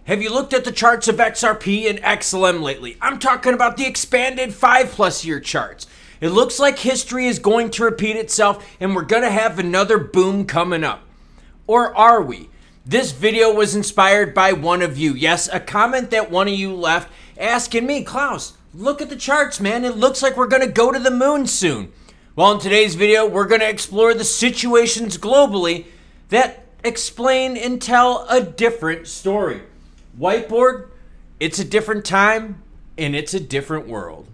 Have you looked at the charts of XRP and XLM lately? I'm talking about the expanded 5+ year charts. It looks like history is going to repeat itself and we're going to have another boom coming up. Or are we? This video was inspired by one of you. Yes, a comment that one of you left asking me, Klaus, look at the charts, man. It looks like we're going to go to the moon soon. Well, in today's video, we're going to explore the situations globally that explain and tell a different story. Whiteboard, it's a different time and it's a different world.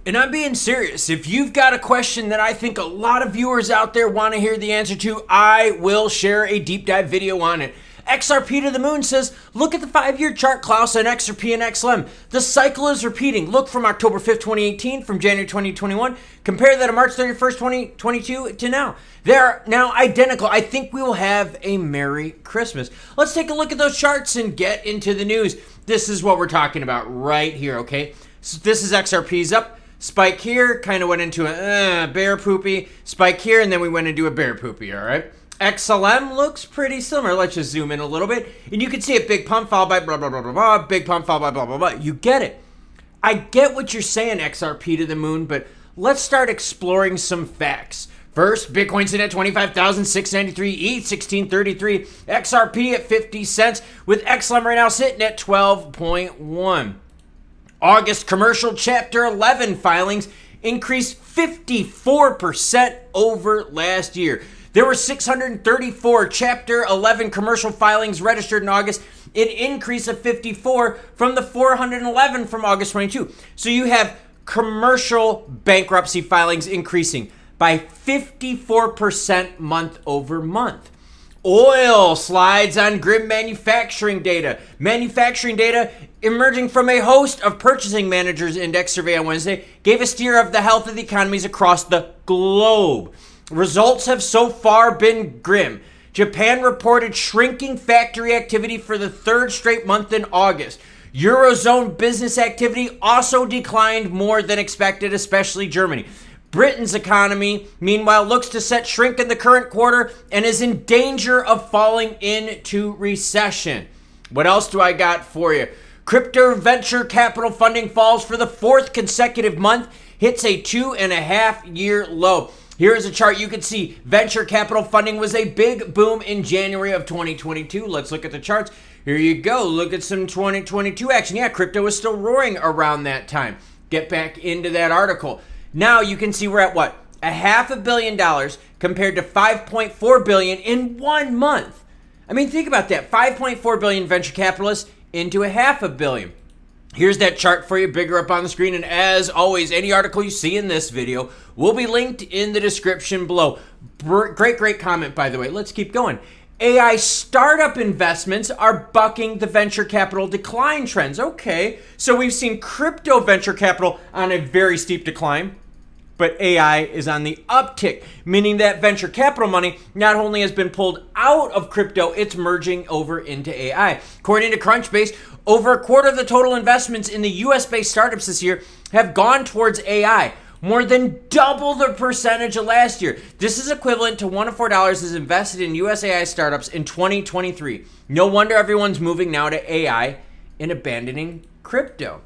And I'm being serious. If you've got a question that I think a lot of viewers out there want to hear the answer to, I will share a deep dive video on it. XRP to the moon says, look at the 5-year chart, Klaus, on XRP and XLM. The cycle is repeating. Look from October 5th, 2018, from January 2021. Compare that to March 31st, 2022 to now. They're now identical. I think we will have a Merry Christmas. Let's take a look at those charts and get into the news. This is what we're talking about right here, okay? So this is XRP's up. Spike here, kind of went into a bear poopy. Spike here, and then we went into a bear poopy, all right? XLM looks pretty similar. Let's just zoom in a little bit. And you can see a big pump followed by blah, blah, blah, blah, blah. Big pump followed by blah, blah, blah. You get it. I get what you're saying, XRP to the moon, but let's start exploring some facts. First, Bitcoin's in at 25,693, ETH 1633, XRP at 50 cents, with XLM right now sitting at 12.1. August commercial Chapter 11 filings increased 54% over last year. There were 634 Chapter 11 commercial filings registered in August, an increase of 54 from the 411 from August 22. So you have commercial bankruptcy filings increasing by 54% month over month. Oil slides on grim manufacturing data. Manufacturing data emerging from a host of purchasing managers index survey on Wednesday gave a steer of the health of the economies across the globe. Results have so far been grim. Japan reported shrinking factory activity for the third straight month in August. Eurozone business activity also declined more than expected, especially Germany. Britain's economy, meanwhile, looks to set shrink in the current quarter and is in danger of falling into recession. What else do I got for you? Crypto venture capital funding falls for the 4th consecutive month, hits a 2.5-year low. Here is a chart you can see. Venture capital funding was a big boom in January of 2022. Let's look at the charts. Here you go. Look at some 2022 action. Yeah, crypto was still roaring around that time. Get back into that article. Now you can see we're at what? $500 million compared to $5.4 billion in 1 month. I mean, think about that. 5.4 billion venture capitalists into $500 million. Here's that chart for you, bigger up on the screen. And as always, any article you see in this video will be linked in the description below. Great comment, by the way. Let's keep going. AI startup investments are bucking the venture capital decline trends. Okay, so we've seen crypto venture capital on a very steep decline, but AI is on the uptick, meaning that venture capital money not only has been pulled out of crypto, it's merging over into AI. According to Crunchbase, over a quarter of the total investments in the US-based startups this year have gone towards AI, more than double the percentage of last year. This is equivalent to $1 to $4 is invested in US AI startups in 2023. No wonder everyone's moving now to AI and abandoning crypto.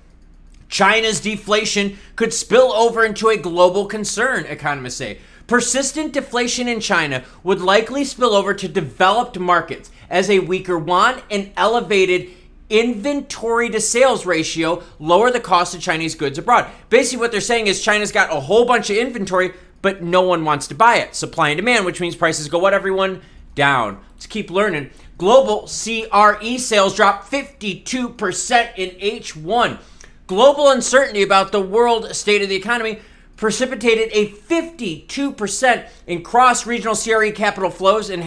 China's deflation could spill over into a global concern, economists say. Persistent deflation in China would likely spill over to developed markets as a weaker yuan and elevated inventory to sales ratio lower the cost of Chinese goods abroad. Basically what they're saying is China's got a whole bunch of inventory, but no one wants to buy it. Supply and demand, which means prices go what, everyone? Down. Let's keep learning. Global CRE sales dropped 52% in H1. Global uncertainty about the world state of the economy precipitated a 52% in cross-regional CRE capital flows in in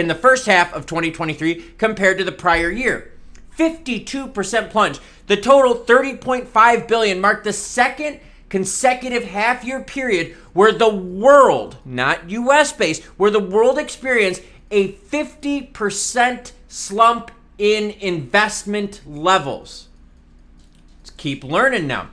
the first half of 2023 compared to the prior year. 52% plunge. The total $30.5 billion marked the second consecutive half-year period where the world, not US-based, where the world experienced a 50% slump in investment levels. Let's keep learning now.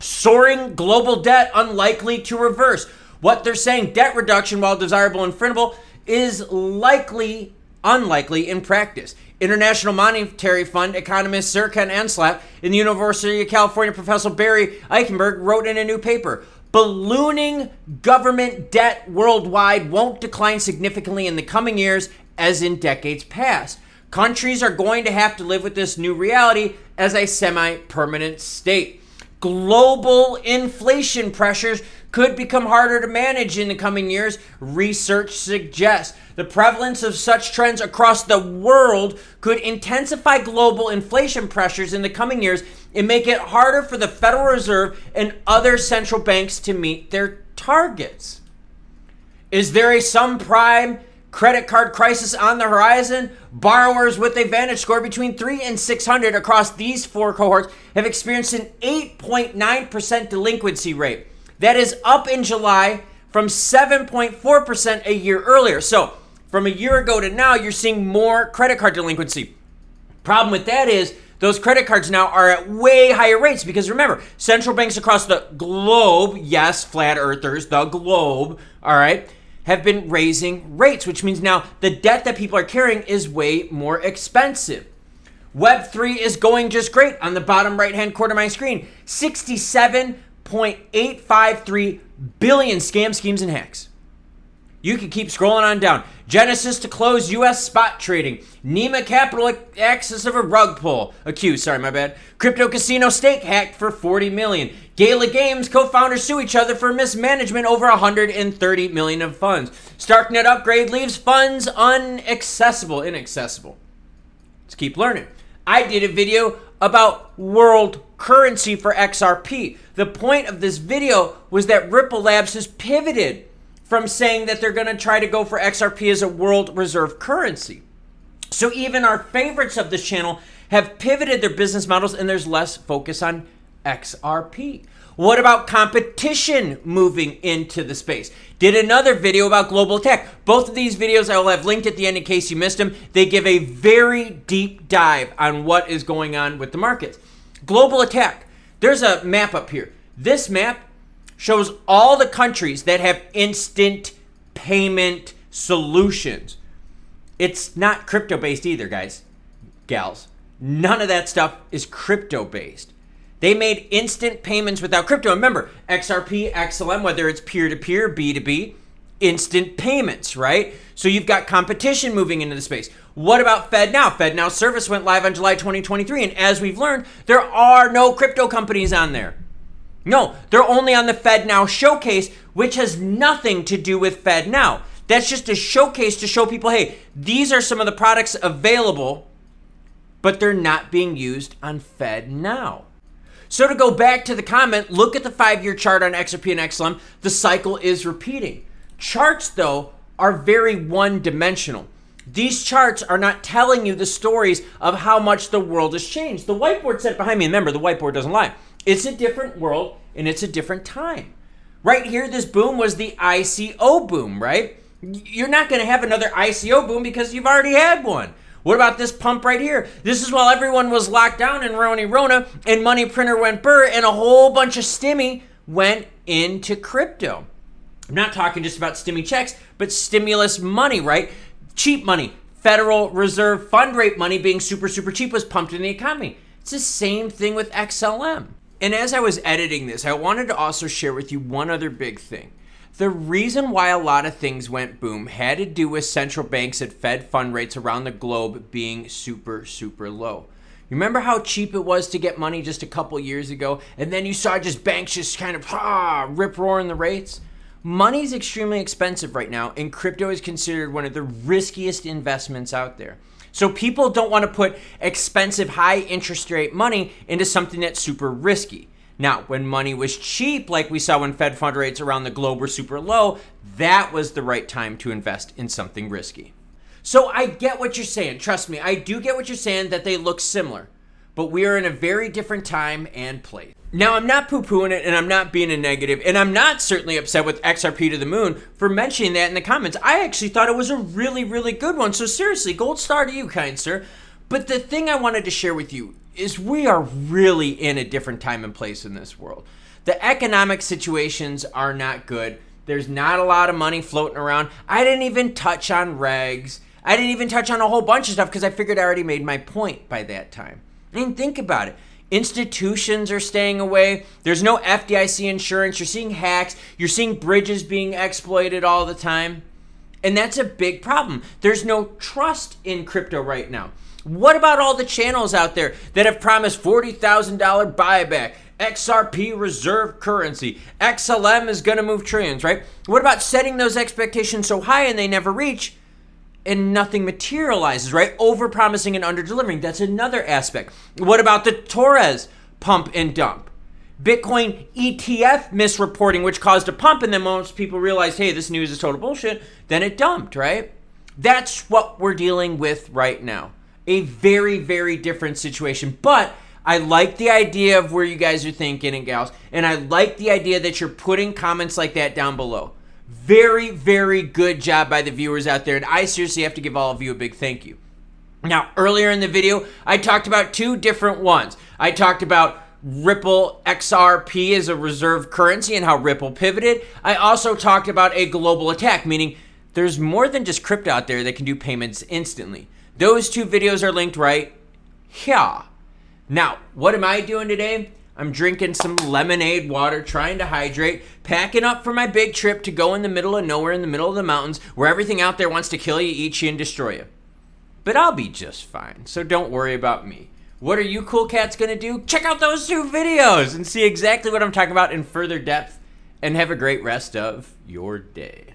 Soaring global debt unlikely to reverse. What they're saying, debt reduction, while desirable and friendable, is likely unlikely in practice. International Monetary Fund economist Serkan Anslap in the University of California Professor Barry Eichenberg wrote in a new paper, ballooning government debt worldwide won't decline significantly in the coming years as in decades past. Countries are going to have to live with this new reality as a semi-permanent state. Global inflation pressures could become harder to manage in the coming years, research suggests. The prevalence of such trends across the world could intensify global inflation pressures in the coming years and make it harder for the Federal Reserve and other central banks to meet their targets. Is there a subprime credit card crisis on the horizon? Borrowers with a Vantage score between 3 and 600 across these four cohorts have experienced an 8.9% delinquency rate. That is up in July from 7.4% a year earlier. So from a year ago to now, you're seeing more credit card delinquency. Problem with that is those credit cards now are at way higher rates because remember, central banks across the globe, yes, flat earthers, the globe, all right, have been raising rates, which means now the debt that people are carrying is way more expensive. Web3 is going just great. On the bottom right-hand corner of my screen, 67.853 billion scam schemes and hacks. You can keep scrolling on down. Genesis to close U.S. spot trading. Nima Capital access of a rug pull. Crypto casino stake hacked for $40 million. Gala Games co-founders sue each other for mismanagement over $130 million of funds. Starknet upgrade leaves funds inaccessible. Let's keep learning. I did a video about world currency for XRP. The point of this video was that Ripple Labs has pivoted from saying that they're going to try to go for XRP as a world reserve currency. So even our favorites of this channel have pivoted their business models and there's less focus on XRP. What about competition moving into the space? Did another video about global attack. Both of these videos I will have linked at the end in case you missed them. They give a very deep dive on what is going on with the markets. Global attack. There's a map up here. This map shows all the countries that have instant payment solutions. It's not crypto-based either, guys, gals. None of that stuff is crypto-based. They made instant payments without crypto. Remember, XRP, XLM, whether it's peer-to-peer, B2B, instant payments, right? So you've got competition moving into the space. What about FEDNOW? FEDNOW service went live on July 2023, and as we've learned, there are no crypto companies on there. No, they're only on the FEDNOW showcase, which has nothing to do with FEDNOW. That's just a showcase to show people, hey, these are some of the products available, but they're not being used on FEDNOW. So to go back to the comment, look at the 5-year chart on XRP and XLM. The cycle is repeating. Charts, though, are very one-dimensional. These charts are not telling you the stories of how much the world has changed. The whiteboard set behind me, remember, the whiteboard doesn't lie. It's a different world, and it's a different time. Right here, this boom was the ICO boom, right? You're not going to have another ICO boom because you've already had one. What about this pump right here? This is while everyone was locked down in Rona, and money printer went burr, and a whole bunch of stimmy went into crypto. I'm not talking just about stimmy checks, but stimulus money, right? Cheap money. Federal Reserve fund rate money being super, super cheap was pumped in the economy. It's the same thing with XLM. And as I was editing this, I wanted to also share with you one other big thing. The reason why a lot of things went boom had to do with central banks at Fed fund rates around the globe being super, super low. You remember how cheap it was to get money just a couple years ago? And then you saw just banks just kind of rip-roaring the rates? Money's extremely expensive right now, and crypto is considered one of the riskiest investments out there. So people don't want to put expensive high interest rate money into something that's super risky. Now, when money was cheap, like we saw when Fed fund rates around the globe were super low, that was the right time to invest in something risky. So I get what you're saying. Trust me, I do get what you're saying that they look similar, but we are in a very different time and place. Now, I'm not poo-pooing it, and I'm not being a negative, and I'm not certainly upset with XRP to the moon for mentioning that in the comments. I actually thought it was a really, really good one. So seriously, gold star to you, kind sir. But the thing I wanted to share with you is we are really in a different time and place in this world. The economic situations are not good. There's not a lot of money floating around. I didn't even touch on regs. I didn't even touch on a whole bunch of stuff because I figured I already made my point by that time. I mean, think about it. Institutions are staying away. There's no FDIC insurance. You're seeing hacks. You're seeing bridges being exploited all the time. And that's a big problem. There's no trust in crypto right now. What about all the channels out there that have promised $40,000 buyback, XRP reserve currency, XLM is going to move trillions, right? What about setting those expectations so high and they never reach and nothing materializes, right? Over-promising and under-delivering. That's another aspect. What about the Torres pump and dump? Bitcoin ETF misreporting, which caused a pump, and then most people realized, hey, this news is total bullshit, then it dumped, right? That's what we're dealing with right now. A very, very different situation. But I like the idea of where you guys are thinking and gals, and I like the idea that you're putting comments like that down below. Very, very good job by the viewers out there, and I seriously have to give all of you a big thank you. Now, earlier in the video, I talked about two different ones. I talked about Ripple XRP as a reserve currency and how Ripple pivoted. I also talked about a global attack, meaning there's more than just crypto out there that can do payments instantly. Those two videos are linked right here. Now, what am I doing today? I'm drinking some lemonade water, trying to hydrate, packing up for my big trip to go in the middle of nowhere, in the middle of the mountains, where everything out there wants to kill you, eat you, and destroy you. But I'll be just fine, so don't worry about me. What are you cool cats gonna do? Check out those two videos and see exactly what I'm talking about in further depth, and have a great rest of your day.